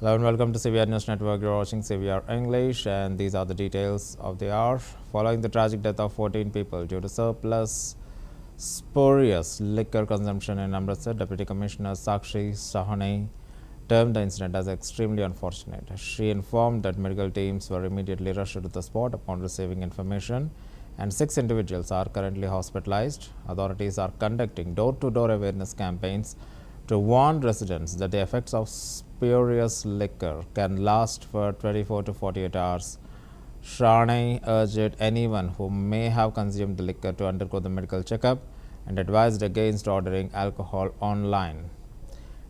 Hello and welcome to CVR News Network. You're watching CVR English, and these are the details of the hour. Following the tragic death of 14 people due to surplus spurious liquor consumption in Amritsar, Deputy Commissioner Sakshi Sahani termed the incident as extremely unfortunate. She informed that medical teams were immediately rushed to the spot upon receiving information, and 6 individuals are currently hospitalized. Authorities are conducting door-to-door awareness campaigns to warn residents that the effects of spurious liquor can last for 24 to 48 hours. Sharney urged anyone who may have consumed the liquor to undergo the medical checkup and advised against ordering alcohol online.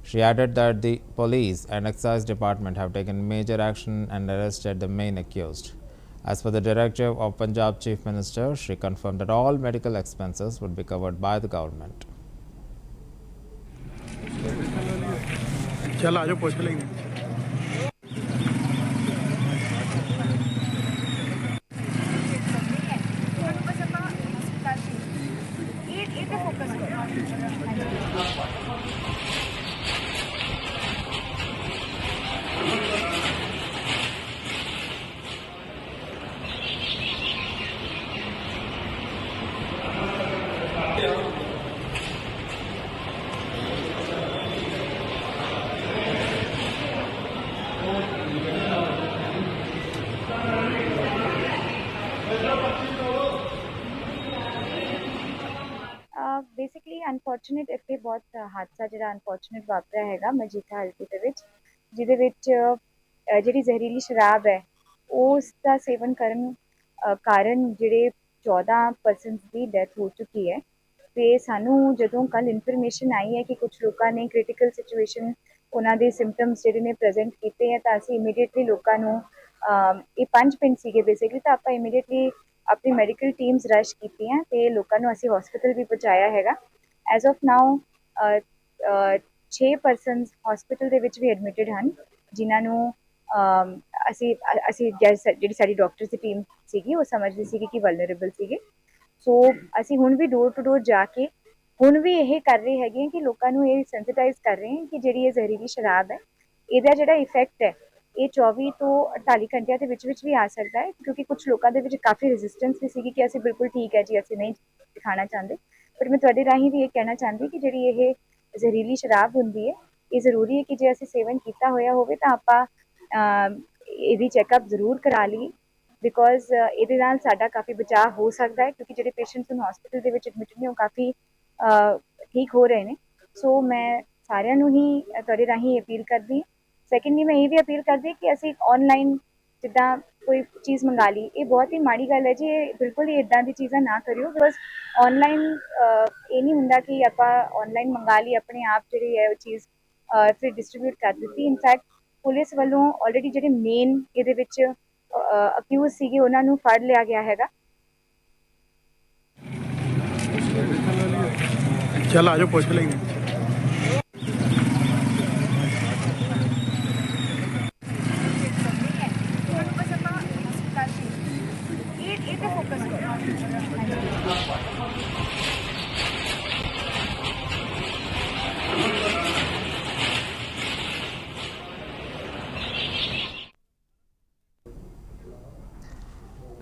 She added that the police and excise department have taken major action and arrested the main accused. As per the directive of Punjab Chief Minister, she confirmed that all medical expenses would be covered by the government. चल आजो पूछ लेंगे basically unfortunate ਇੱਥੇ ਬਹੁਤ ਹਾਦਸਾ ਜਿਹੜਾ unfortunate ਵਾਪਰਿਆ ਹੈਗਾ ਮਜੀਠਾ ਹਲਕੇ ਦੇ ਵਿੱਚ, ਜਿਹਦੇ ਵਿੱਚ ਜਿਹੜੀ ਜ਼ਹਿਰੀਲੀ ਸ਼ਰਾਬ ਹੈ ਉਸ ਦਾ ਸੇਵਨ ਕਰਨ ਕਾਰਨ ਜਿਹੜੇ 14 ਪਰਸਨਸ ਦੀ ਡੈਥ ਹੋ ਚੁੱਕੀ ਹੈ। ਤੇ ਸਾਨੂੰ ਜਦੋਂ ਕੱਲ ਇਨਫੋਰਮੇਸ਼ਨ ਆਈ ਹੈ ਕਿ ਕੁਝ ਲੋਕਾਂ ਨੇ ਕ੍ਰਿਟੀਕਲ ਸਿਚੁਏਸ਼ਨ ਉਹਨਾਂ ਦੇ ਸਿੰਪਟਮਸ ਜਿਹੜੇ ਨੇ ਪ੍ਰੈਜ਼ੈਂਟ ਕੀਤੇ ਹੈ, ਤਾਂ ਅਸੀਂ ਇਮੀਡੀਏਟਲੀ ਲੋਕਾਂ ਨੂੰ ਇਹ 5 ਪਿੰਡ ਸੀਗੇ ਬੇਸਿਕਲੀ, ਤਾਂ ਆਪਾਂ ਇਮੀਡੀਏਟਲੀ ਆਪਣੀ ਮੈਡੀਕਲ ਟੀਮਸ ਰਸ਼ ਕੀਤੀਆਂ ਤੇ ਲੋਕਾਂ ਨੂੰ ਅਸੀਂ ਹਸਪੀਟਲ ਵੀ ਪਹੁੰਚਾਇਆ ਹੈਗਾ। As of now 6 persons hospital ਦੇ ਵਿੱਚ ਵੀ ਐਡਮਿਟਡ ਹਨ, ਜਿਨ੍ਹਾਂ ਨੂੰ ਅਸੀਂ ਜਿਹੜੀ ਸਾਡੀ ਡਾਕਟਰਸ ਦੀ ਟੀਮ ਸੀਗੀ ਉਹ ਸਮਝਦੀ ਸੀਗੀ ਕਿ ਵਲਨਰੇਬਲ ਸੀਗੇ। ਸੋ ਅਸੀਂ ਹੁਣ ਵੀ ਡੋਰ ਟੂ ਡੋਰ ਜਾ ਕੇ ਹੁਣ ਵੀ ਇਹ ਕਰ ਰਹੇ ਹੈਗੇ ਕਿ ਲੋਕਾਂ ਨੂੰ ਇਹ ਸੈਂਸਿਟਾਈਜ਼ ਕਰ ਰਹੇ ਹਾਂ ਕਿ ਜਿਹੜੀ ਇਹ ਜ਼ਹਿਰੀਲੀ ਸ਼ਰਾਬ ਹੈ ਇਹਦਾ ਜਿਹੜਾ ਇਫੈਕਟ ਹੈ ਇਹ 24 ਤੋਂ 48 ਘੰਟਿਆਂ ਦੇ ਵਿੱਚ ਵੀ ਆ ਸਕਦਾ ਹੈ, ਕਿਉਂਕਿ ਕੁਝ ਲੋਕਾਂ ਦੇ ਵਿੱਚ ਕਾਫੀ ਰੈਜ਼ਿਸਟੈਂਸ ਵੀ ਸੀਗੀ ਕਿ ਅਸੀਂ ਬਿਲਕੁਲ ਠੀਕ ਹੈ ਜੀ, ਅਸੀਂ ਨਹੀਂ ਦਿਖਾਣਾ ਚਾਹੁੰਦੇ। ਪਰ ਮੈਂ ਤੁਹਾਡੇ ਰਾਹੀਂ ਵੀ ਇਹ ਕਹਿਣਾ ਚਾਹੁੰਦੀ ਕਿ ਜਿਹੜੀ ਇਹ ਜ਼ਹਿਰੀਲੀ ਸ਼ਰਾਬ ਹੁੰਦੀ ਹੈ ਇਹ ਜ਼ਰੂਰੀ ਹੈ ਕਿ ਜੇ ਅਸੀਂ ਸੇਵਨ ਕੀਤਾ ਹੋਇਆ ਹੋਵੇ ਤਾਂ ਆਪਾਂ ਇਹਦੀ ਚੈੱਕਅਪ ਜ਼ਰੂਰ ਕਰਾ ਲਈਏ, ਬਿਕੋਜ਼ ਇਹਦੇ ਨਾਲ ਸਾਡਾ ਕਾਫੀ ਬਚਾਅ ਹੋ ਸਕਦਾ ਹੈ, ਕਿਉਂਕਿ ਜਿਹੜੇ ਪੇਸ਼ੈਂਟਸ ਨੂੰ ਹਸਪੀਟਲ ਦੇ ਵਿੱਚ ਐਡਮਿਟ ਨੇ ਉਹ ਕਾਫੀ ਠੀਕ ਹੋ ਰਹੇ ਨੇ। ਸੋ ਮੈਂ ਸਾਰਿਆਂ ਨੂੰ ਹੀ ਤੁਹਾਡੇ ਰਾਹੀਂ ਅਪੀਲ ਕਰਦੀ ਹਾਂ। ਸੈਕੰਡਲੀ ਮੈਂ ਇਹ ਵੀ ਅਪੀਲ ਕਰਦੀ ਕਿ ਅਸੀਂ ਆਨਲਾਈਨ ਜਿੱਦਾਂ ਕੋਈ ਚੀਜ਼ ਮੰਗਾ ਲਈ, ਇਹ ਬਹੁਤ ਹੀ ਮਾੜੀ ਗੱਲ ਹੈ ਜੀ, ਇਹ ਬਿਲਕੁਲ ਹੀ ਇੱਦਾਂ ਦੀ ਚੀਜ਼ਾਂ ਨਾ ਕਰਿਓ, ਬਿਕੋਜ਼ ਆਨਲਾਈਨ ਇਹ ਨਹੀਂ ਹੁੰਦਾ ਕਿ ਆਪਾਂ ਆਨਲਾਈਨ ਮੰਗਾ ਲਈ ਆਪਣੇ ਆਪ ਜਿਹੜੀ ਹੈ ਉਹ ਚੀਜ਼ ਫਿਰ ਡਿਸਟਰੀਬਿਊਟ ਕਰ ਦਿੱਤੀ। ਇਨਫੈਕਟ ਪੁਲਿਸ ਵੱਲੋਂ ਆਲਰੇਡੀ ਜਿਹੜੇ ਮੇਨ ਇਹਦੇ ਵਿੱਚ ਅਕਿਊਜ਼ ਸੀਗੇ ਉਹਨਾਂ ਨੂੰ ਫੜ ਲਿਆ ਗਿਆ ਹੈਗਾ। चल आजो पूछ लेंगे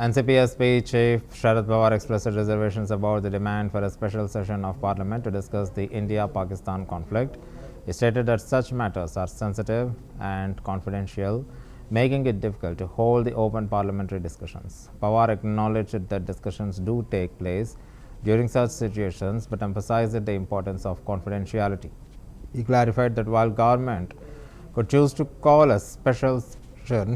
NCP SP Chief Sharad Pawar expressed reservations about the demand for a special session of Parliament to discuss the India-Pakistan conflict. He stated that such matters are sensitive and confidential, making it difficult to hold the open parliamentary discussions. Pawar acknowledged that discussions do take place during such situations, but emphasized the importance of confidentiality. He clarified that while government could choose to call a special session,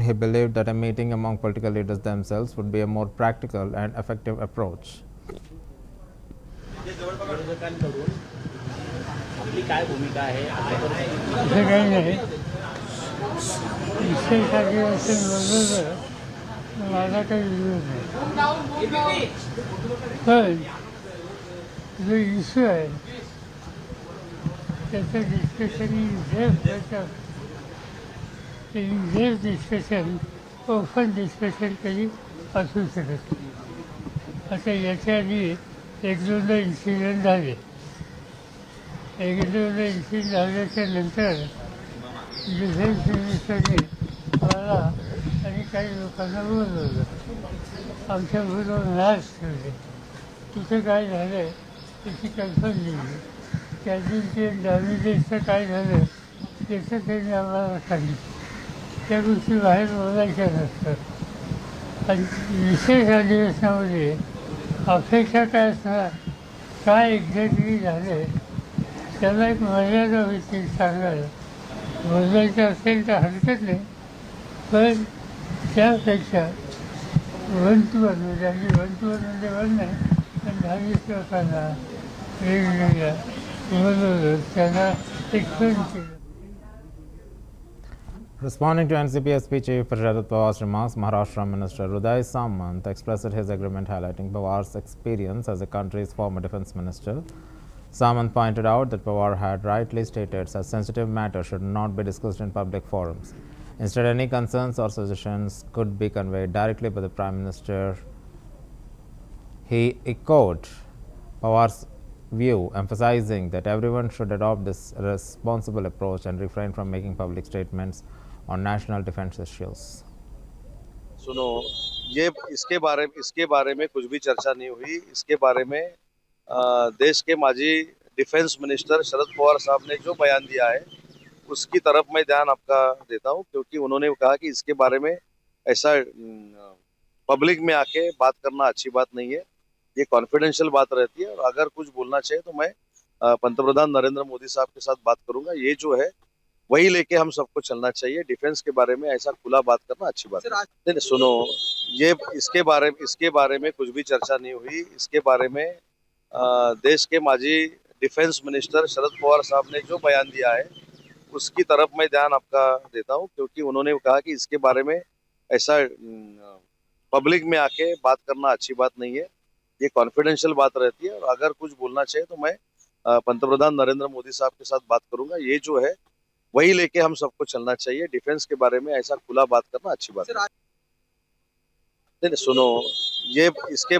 he believed that a meeting among political leaders themselves would be a more practical and effective approach. This discussion, open discussion करी असू शकत. आता याच्या आधी एक दोनदा incident झाले. झाल्याच्या नंतर डिफेन्स मिनिस्टरने मला आणि काही लोकांना बोलवलं. आमच्याबरोबर मॅच ठेवले. तिथे काय झालं त्याची कल्पना दिली. त्यातून ते डॅमेजेसचं काय झालं त्याचं त्यांनी आम्हाला सांगितलं. त्या गोष्टी बाहेर बोलायच्या नसतात. आणि विशेष अधिवेशनामध्ये अपेक्षा काय असणार, काय एक्झॅक्टली झालं त्याला एक मर्यादा होती सांगायला. बोलायचं असेल तर हरकत नाही, पण त्यापेक्षा वन टू वन म्हणजे वन नाही, पण 10-20 लोकांना वेगवेगळ्या बोलवलं, त्यांना एक्सप्लेन केलं. Responding to NCP chief Sharad Pawar's remarks, Maharashtra Minister Uday Samant expressed his agreement, highlighting Pawar's experience as the country's former defense minister. Samant pointed out that Pawar had rightly stated such sensitive matters should not be discussed in public forums. Instead, any concerns or suggestions could be conveyed directly by the Prime Minister. He echoed Pawar's view, emphasizing that everyone should adopt this responsible approach and refrain from making public statements on national defense issues. सुनो, ये इसके बारे में कुछ भी चर्चा नहीं हुई. इसके बारे में देश के माजी डिफेंस मिनिस्टर शरद पवार साहब ने जो बयान दिया है उसकी तरफ मैं ध्यान आपका देता हूं, क्योंकि उन्होंने कहा कि इसके बारे में ऐसा पब्लिक में आके बात करना अच्छी बात नहीं है. ये कॉन्फिडेंशियल बात रहती है, और अगर कुछ बोलना चाहिए तो मैं पंतप्रधान नरेंद्र मोदी साहब के साथ बात करूंगा. ये जो है वही लेके हम सबको चलना चाहिए. डिफेंस के बारे में ऐसा खुला बात करना अच्छी बात नहीं. सुनो, ये इसके बारे में कुछ भी चर्चा नहीं हुई. इसके बारे में देश के माजी डिफेंस मिनिस्टर शरद पवार साहब ने जो बयान दिया है उसकी तरफ मैं ध्यान आपका देता हूं, क्योंकि उन्होंने कहा कि इसके बारे में ऐसा पब्लिक में आके बात करना अच्छी बात नहीं है. ये कॉन्फिडेंशियल बात रहती है, और अगर कुछ बोलना चाहिए तो मैं पंतप्रधान नरेंद्र मोदी साहब के साथ बात करूंगा. ये जो है वही लेके हम सबको चलना चाहिए. डिफेंस के बारे में ऐसा खुला बात करना अच्छी बात नहीं. सुनो, ये इसके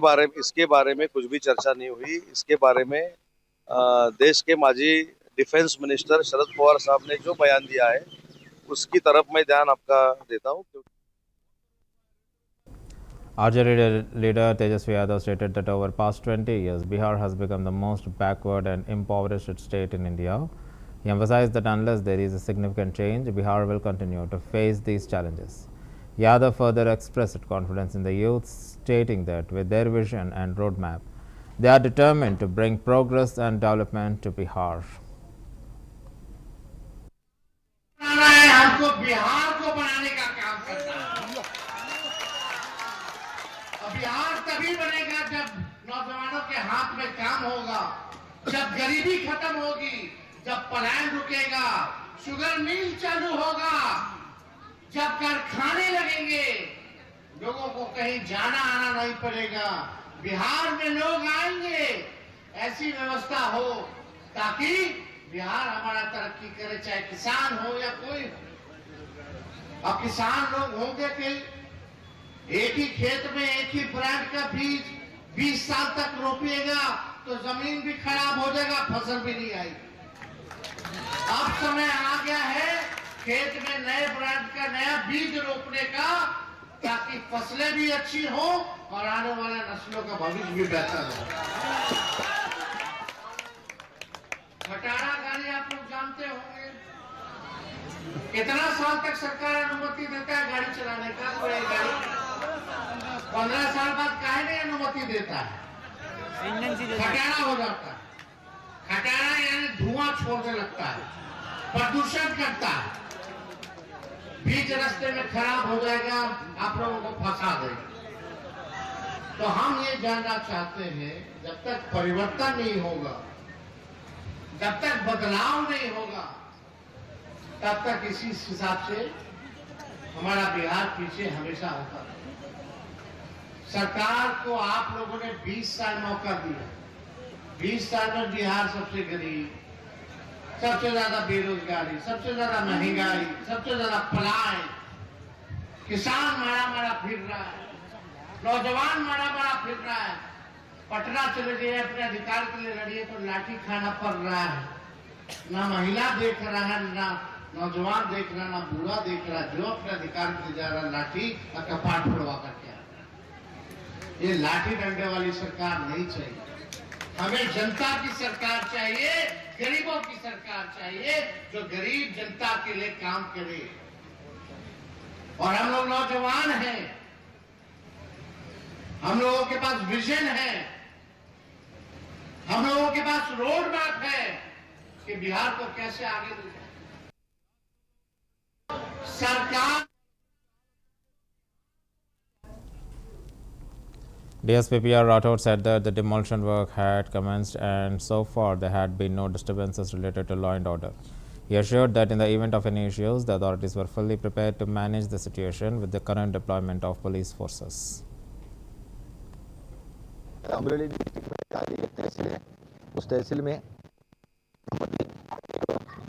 बारे में कुछ भी चर्चा नहीं हुई. इसके बारे में देश के माजी डिफेंस मिनिस्टर शरद पवार साहब ने जो बयान दिया है उसकी तरफ मैं ध्यान आपका देता हूं. RJD leader Tejasvi Yadav stated that over past 20 years, Bihar has become the most backward and impoverished state in India. He emphasized that unless there is a significant change, Bihar will continue to face these challenges. Yadav further expressed confidence in the youth, stating that with their vision and roadmap, they are determined to bring progress and development to Bihar. हमको बिहार को बनाने का काम करना है. बिहार तभी बनेगा जब नौजवानों के हाथ में काम होगा, जब गरीबी खत्म होगी, जब पलायन रुकेगा, शुगर मिल चालू होगा, जब कारखाने लगेंगे, लोगों को कहीं जाना आना नहीं पड़ेगा. बिहार में लोग आएंगे, ऐसी व्यवस्था हो ताकि बिहार हमारा तरक्की करे, चाहे किसान हो या कोई. अब किसान लोग होंगे कि एक ही खेत में एक ही ब्रांड का बीज 20 साल तक रोपिएगा तो जमीन भी खराब हो जाएगा, फसल भी नहीं आएगी. अब समय आ गया है खेत में नए ब्रांड का नया बीज रोपने का, ताकि फसलें भी अच्छी हो और आने वाले नस्लों का भविष्य भी बेहतर हो. खटारा गाड़ी आप लोग जानते होंगे, कितना साल तक सरकार अनुमति देता है गाड़ी चलाने का. कोई गाड़ी 15 साल बाद काहे नहीं अनुमति देता है, खटारा हो जाता है. खटारा यानी धुआं छोड़ने लगता है, प्रदूषण करता है, बीच रास्ते में खराब हो जाएगा, आप लोगों को फंसा देगा. तो हम ये जानना चाहते हैं, जब तक परिवर्तन नहीं होगा, जब तक बदलाव नहीं होगा, तब तक इसी हिसाब से हमारा बिहार पीछे हमेशा होता है. सरकार को आप लोगों ने 20 साल मौका दिया. 20 साल में बिहार सबसे गरीब, सबसे ज्यादा बेरोजगारी, सबसे ज्यादा महंगाई, सबसे ज्यादा पलायन, किसान मारा फिर रहा है, नौजवान मारा फिर रहा है. पटना चले गए अपने अधिकार के लिए लड़िए तो लाठी खाना पड़ रहा है. ना महिला देख रहा है, ना नौजवान देख रहा ना बूढ़ा देख रहा, जो अपने अधिकार के लिए जा रहा लाठी और कपाट फोड़वा करके आ रहा। ये लाठी डंडे वाली सरकार नहीं चाहिए। हमें जनता की सरकार चाहिए, गरीबों की सरकार चाहिए, जो गरीब जनता के लिए काम करे। और हम लोग नौजवान हैं, हम लोगों के पास विजन है, हम लोगों के पास रोड मैप है कि बिहार को कैसे आगे ले जाए। सरकार DSP PR Rathod said that the demolition work had commenced and so far there had been no disturbances related to law and order. He assured that in the event of any issues, the authorities were fully prepared to manage the situation with the current deployment of police forces. Amreli district में जारी एक तहसील है, उस तहसील में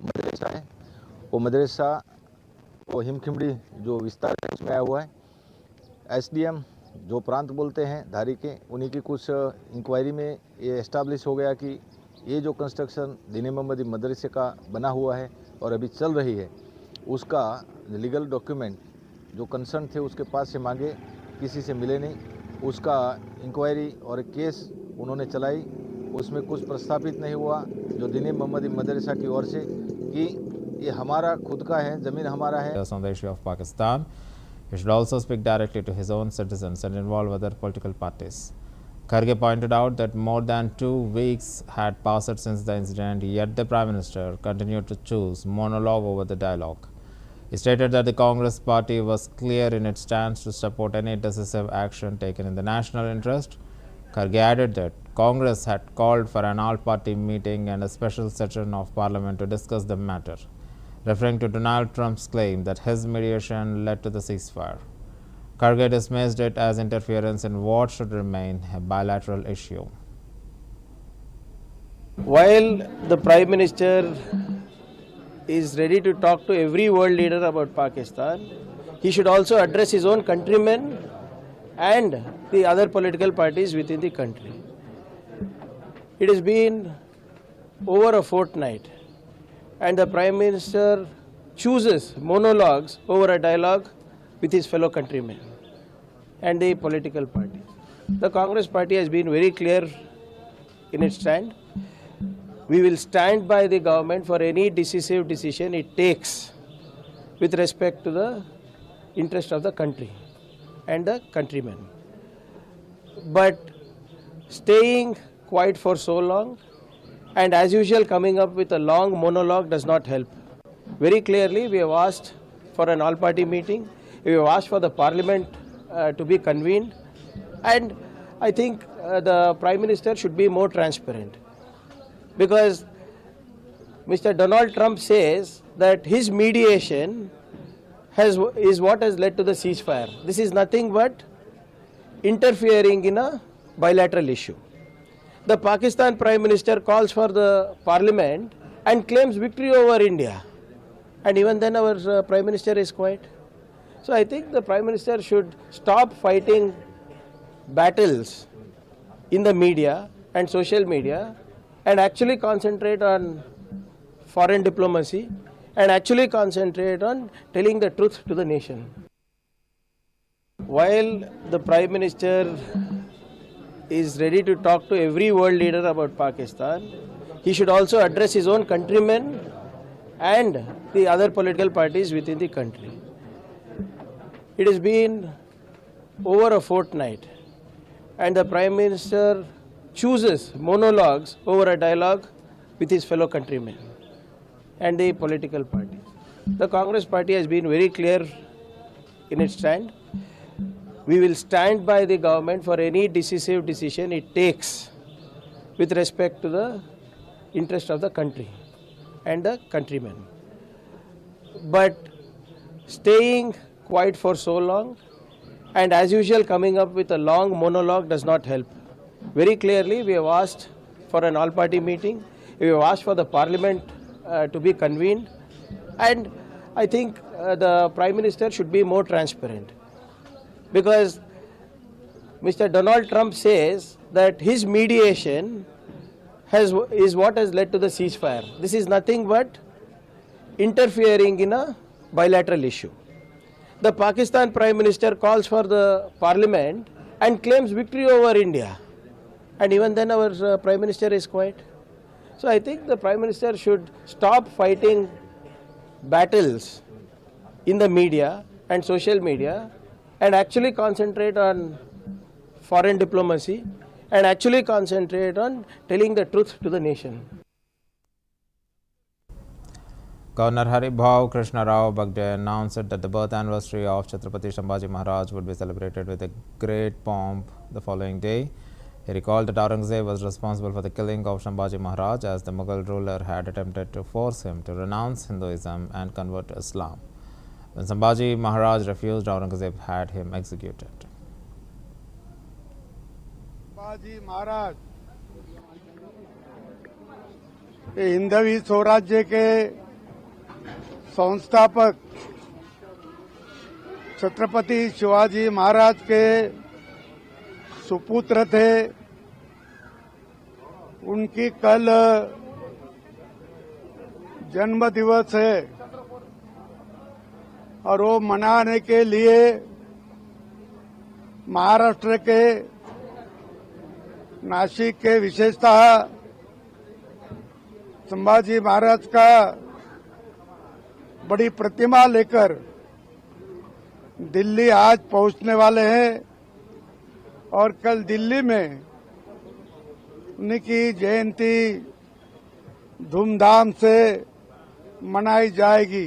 मदरसा है। वो मदरसा वो हिमखिमड़ी जो विस्तार है उसमें आया हुआ है। SDM जो प्रांत बोलते हैं धारी के, उन्हीं की कुछ इंक्वायरी में ये एस्टाब्लिश हो गया कि ये जो कंस्ट्रक्शन दीन मोहम्मदी मदरसे का बना हुआ है और अभी चल रही है, उसका लीगल डॉक्यूमेंट जो कंसर्न थे उसके पास से मांगे, किसी से मिले नहीं। उसका इंक्वायरी और केस उन्होंने चलाई, उसमें कुछ प्रस्तापित नहीं हुआ जो दीन मोहम्मदी मदरसा की ओर से कि ये हमारा खुद का है, ज़मीन हमारा है। On the issue of Pakistan, he should also speak directly to his own citizens and involve other political parties. Kharge pointed out that more than 2 weeks had passed since the incident, yet the Prime Minister continued to choose monologue over the dialogue. He stated that the Congress party was clear in its stance to support any decisive action taken in the national interest. Kharge added that Congress had called for an all-party meeting and a special session of Parliament to discuss the matter, referring to Donald Trump's claim that his mediation led to the ceasefire. Kharge dismissed it as interference in what should remain a bilateral issue. While the Prime Minister is ready to talk to every world leader about Pakistan, he should also address his own countrymen and the other political parties within the country. It has been over a fortnight and the Prime Minister chooses monologues over a dialogue with his fellow countrymen and the political parties. The Congress party has been very clear in its stand. We will stand by the government for any decisive decision it takes with respect to the interest of the country and the countrymen. But staying quiet for so long and as usual coming up with a long monologue does not help. Very clearly we have asked for an all-party meeting, we have asked for the Parliament to be convened, and I think the Prime Minister should be more transparent, because Mr. Donald Trump says that his mediation is what has led to the ceasefire. This is nothing but interfering in a bilateral issue. The Pakistan Prime Minister calls for the Parliament and claims victory over India, and even then our Prime Minister is quiet. So I think the Prime Minister should stop fighting battles in the media and social media and actually concentrate on foreign diplomacy and actually concentrate on telling the truth to the nation. While the Prime Minister is ready to talk to every world leader about Pakistan, he should also address his own countrymen and the other political parties within the country. It has been over a fortnight and the Prime Minister chooses monologues over a dialogue with his fellow countrymen and the political parties. The Congress party has been very clear in its stand. We will stand by the government for any decisive decision it takes with respect to the interest of the country and the countrymen. But staying quiet for so long and as usual coming up with a long monologue does not help. Very clearly we have asked for an all-party meeting, we have asked for the Parliament to be convened, and I think the Prime Minister should be more transparent, because Mr. Donald Trump says that his mediation is what has led to the ceasefire. This is nothing but interfering in a bilateral issue. The Pakistan Prime Minister calls for the parliament and claims victory over India. And even then our Prime Minister is quiet. So I think the Prime Minister should stop fighting battles in the media and social media and actually concentrate on foreign diplomacy and actually concentrate on telling the truth to the nation. Governor Haribhav Krishna Rao Bagde announced that the birth anniversary of Chhatrapati Sambhaji Maharaj would be celebrated with a great pomp the following day. He recalled that Aurangzeb was responsible for the killing of Sambhaji Maharaj, as the Mughal ruler had attempted to force him to renounce Hinduism and convert to Islam. When Sambhaji Maharaj refused, Aurangzeb had him executed. Sambhaji Maharaj Hindavi Swarajya के संस्थापक छत्रपति शिवाजी महाराज के सुपुत्र थे। उनकी कल जन्म दिवस है और वो मनाने के लिए महाराष्ट्र के नासिक के विशेषतः संभाजी महाराज का बड़ी प्रतिमा लेकर दिल्ली आज पहुंचने वाले हैं और कल दिल्ली में उनकी जयंती धूमधाम से मनाई जाएगी।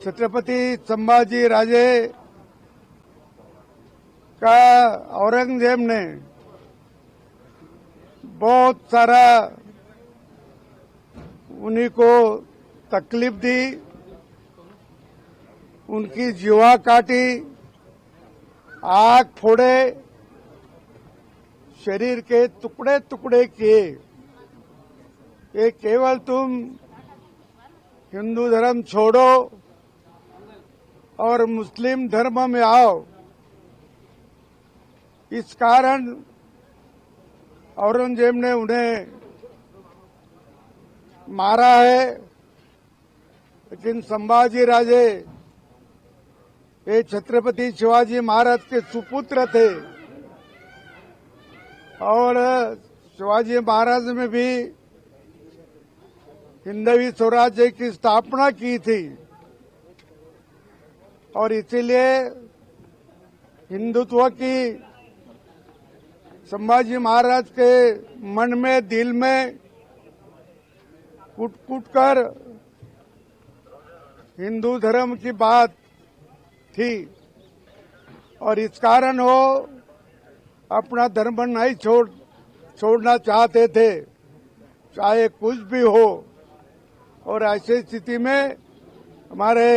छत्रपति संभाजी राजे का औरंगजेब ने बहुत सारा उन्हीं को तकलीफ दी, उनकी जीवा काटी, आग फोड़े, शरीर के टुकड़े टुकड़े किए। ये केवल तुम हिंदू धर्म छोड़ो और मुस्लिम धर्म में आओ, इस कारण औरंगजेब ने उन्हें मारा है। लेकिन संभाजी राजे ये छत्रपति शिवाजी महाराज के सुपुत्र थे और शिवाजी महाराज में भी हिंदवी स्वराज्य की स्थापना की थी और इसीलिए हिंदुत्व की संभाजी महाराज के मन में, दिल में कूट कूट कर हिंदू धर्म की बात थी और इस कारण वो अपना धर्म नहीं छोड़ना चाहते थे, चाहे कुछ भी हो। और ऐसी स्थिति में हमारे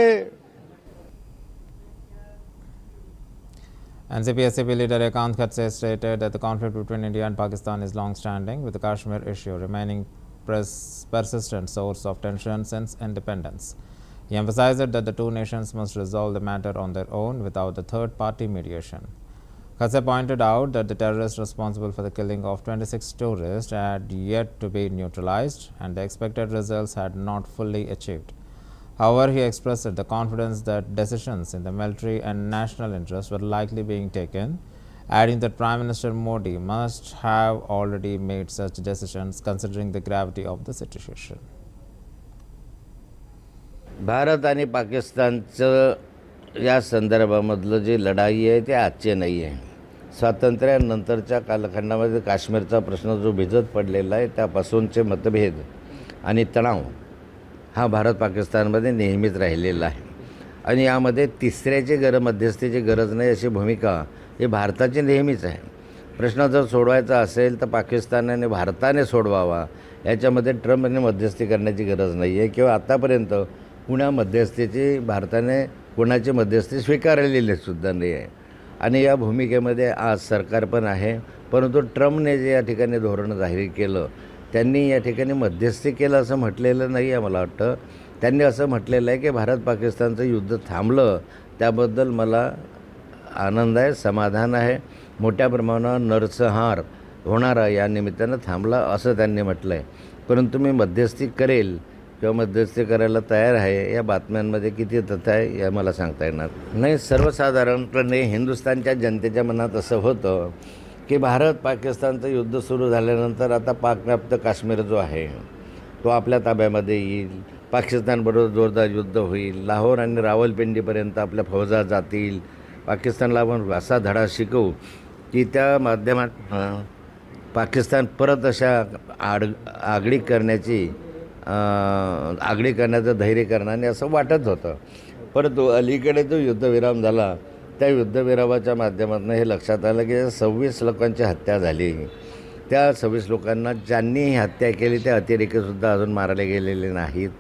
NCP-SCP leader Ekant Khatse stated that the conflict between India and Pakistan is long-standing, with the Kashmir issue remaining persistent source of tension since independence. He emphasized that the two nations must resolve the matter on their own without the third-party mediation. Khatse pointed out that the terrorists responsible for the killing of 26 tourists had yet to be neutralized and the expected results had not fully achieved. However, he expressed the confidence that decisions in the military and national interest were likely being taken, adding that Prime Minister Modi must have already made such decisions considering the gravity of the situation. Bharat आणि पाकिस्तानचं या संदर्भामधलं जे लढाई आहे ते आजचे नाही आहे. स्वातंत्र्यानंतरच्या कालखंडामध्ये काश्मीरचा प्रश्न जो भिजत पडलेला आहे त्यापासूनचे मतभेद आणि तणाव हा भारत पाकिस्तानमध्ये नेहमीच राहिलेला आहे आणि यामध्ये तिसऱ्याची मध्यस्थीची गरज नाही अशी भूमिका ही भारताची नेहमीच आहे. प्रश्न जर सोडवायचा असेल तर पाकिस्तानाने भारताने सोडवावा, याच्यामध्ये ट्रम्पने मध्यस्थी करण्याची गरज नाही आहे किंवा आतापर्यंत कुणा मध्यस्थीची भारताने कोणाची मध्यस्थी स्वीकारलेली सुद्धा नाही आहे आणि या भूमिकेमध्ये आज सरकार पण आहे. परंतु ट्रम्पने जे या ठिकाणी धोरण जाहीर केलं, त्यांनी या ठिकाणी मध्यस्थी केलं असं म्हटलेलं नाही आहे. मला वाटतं त्यांनी असं म्हटलेलं आहे की भारत पाकिस्तानचं युद्ध थांबलं, त्याबद्दल मला आनंद आहे, समाधान आहे. मोठ्या प्रमाणावर नरसंहार होणारा या निमित्तानं थांबला असं त्यांनी म्हटलं आहे. परंतु मी मध्यस्थी करेल किंवा मध्यस्थी करायला तयार आहे या बातम्यांमध्ये किती तथ्य आहे हे मला सांगता येणार नाही. सर्वसाधारणपणे हिंदुस्थानच्या जनतेच्या मनात असं होतं की भारत पाकिस्तानचं युद्ध सुरू झाल्यानंतर आता पाकव्याप्त काश्मीर जो आहे तो आपल्या ताब्यामध्ये येईल, पाकिस्तानबरोबर जोरदार युद्ध होईल, लाहोर आणि रावलपिंडीपर्यंत आपल्या फौजा जातील, पाकिस्तानला आपण असा धडा शिकवू की त्या माध्यमात पाकिस्तान परत अशा आगळी करण्याचं धैर्य करणार नाही असं वाटत होतं. परंतु अलीकडे जो युद्धविराम झाला त्या युद्धविरामाच्या माध्यमातून हे लक्षात आलं की 26 लोकांची हत्या झाली. त्या 26 लोकांना ज्यांनी ही हत्या केली त्या अतिरेकीसुद्धा अजून मारले गेलेले नाहीत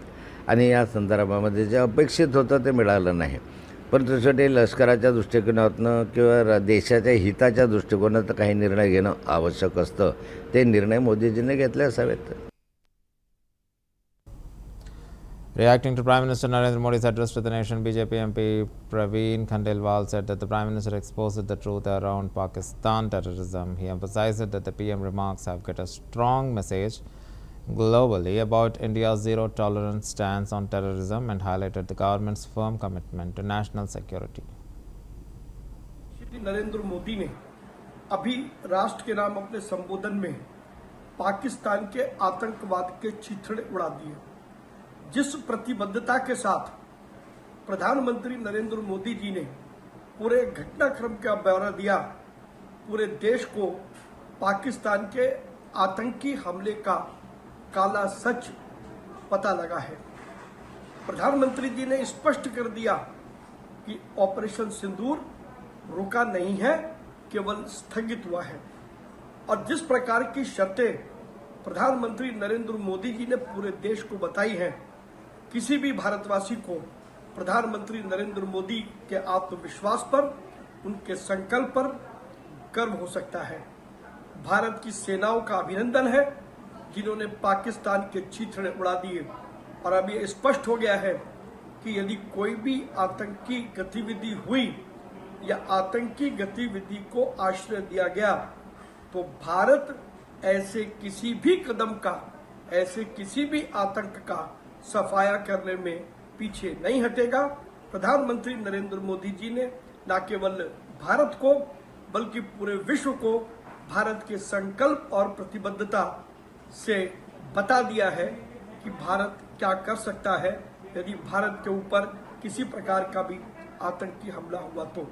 आणि या संदर्भामध्ये जे अपेक्षित होतं ते मिळालं नाही. परंतु शेवटी लष्कराच्या दृष्टिकोनातून किंवा देशाच्या हिताच्या दृष्टिकोनातून काही निर्णय घेणं आवश्यक असतं. ते निर्णय मोदीजींनी घेतले असावेत. Reacting to Prime Minister Narendra Modi's address to the nation, BJP MP Praveen Khandelwal said that the Prime Minister exposed the truth around Pakistan terrorism. He emphasized that the PM remarks have got a strong message globally about India's zero-tolerance stance on terrorism and highlighted the government's firm commitment to national security. Shri Narendra Modi ने अभी राष्ट्र के नाम अपने संबोधन में पाकिस्तान के आतंकवाद के चीथड़े उड़ा दिए. जिस प्रतिबद्धता के साथ प्रधानमंत्री नरेंद्र मोदी जी ने पूरे घटनाक्रम का ब्यौरा दिया, पूरे देश को पाकिस्तान के आतंकी हमले का काला सच पता लगा है. प्रधानमंत्री जी ने स्पष्ट कर दिया कि ऑपरेशन सिंदूर रुका नहीं है, केवल स्थगित हुआ है. और जिस प्रकार की शर्तें प्रधानमंत्री नरेंद्र मोदी जी ने पूरे देश को बताई हैं, किसी भी भारतवासी को प्रधानमंत्री नरेंद्र मोदी के आत्मविश्वास पर, उनके संकल्प पर गर्व हो सकता है. भारत की सेनाओं का अभिनंदन है जिन्होंने पाकिस्तान के चीथड़े उड़ा दिए. और अब ये स्पष्ट हो गया है कि यदि कोई भी आतंकी गतिविधि हुई या आतंकी गतिविधि को आश्रय दिया गया तो भारत ऐसे किसी भी कदम का, ऐसे किसी भी आतंक का सफाया करने में पीछे नहीं हटेगा. प्रधानमंत्री नरेंद्र मोदी जी ने न केवल भारत को बल्कि पूरे विश्व को भारत के संकल्प और प्रतिबद्धता से बता दिया है कि भारत क्या कर सकता है यदि भारत के ऊपर किसी प्रकार का भी आतंकी हमला हुआ तो.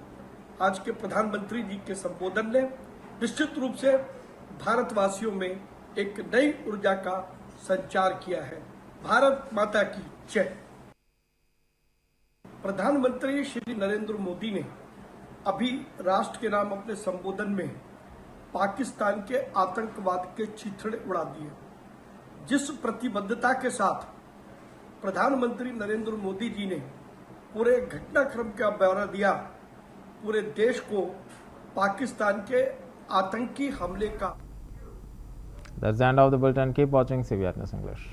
आज के प्रधानमंत्री जी के संबोधन ने निश्चित रूप से भारतवासियों में एक नई ऊर्जा का संचार किया है. भारत माता की जय. प्रधानमंत्री श्री नरेंद्र मोदी ने अभी राष्ट्र के नाम अपने संबोधन में पाकिस्तान के आतंकवाद के चीथड़े उड़ा दिए. जिस प्रतिबद्धता के साथ प्रधानमंत्री नरेंद्र मोदी जी ने पूरे घटनाक्रम का ब्यौरा दिया, पूरे देश को पाकिस्तान के आतंकी हमले का. That's the end of the bulletin. Keep watching CBR News English.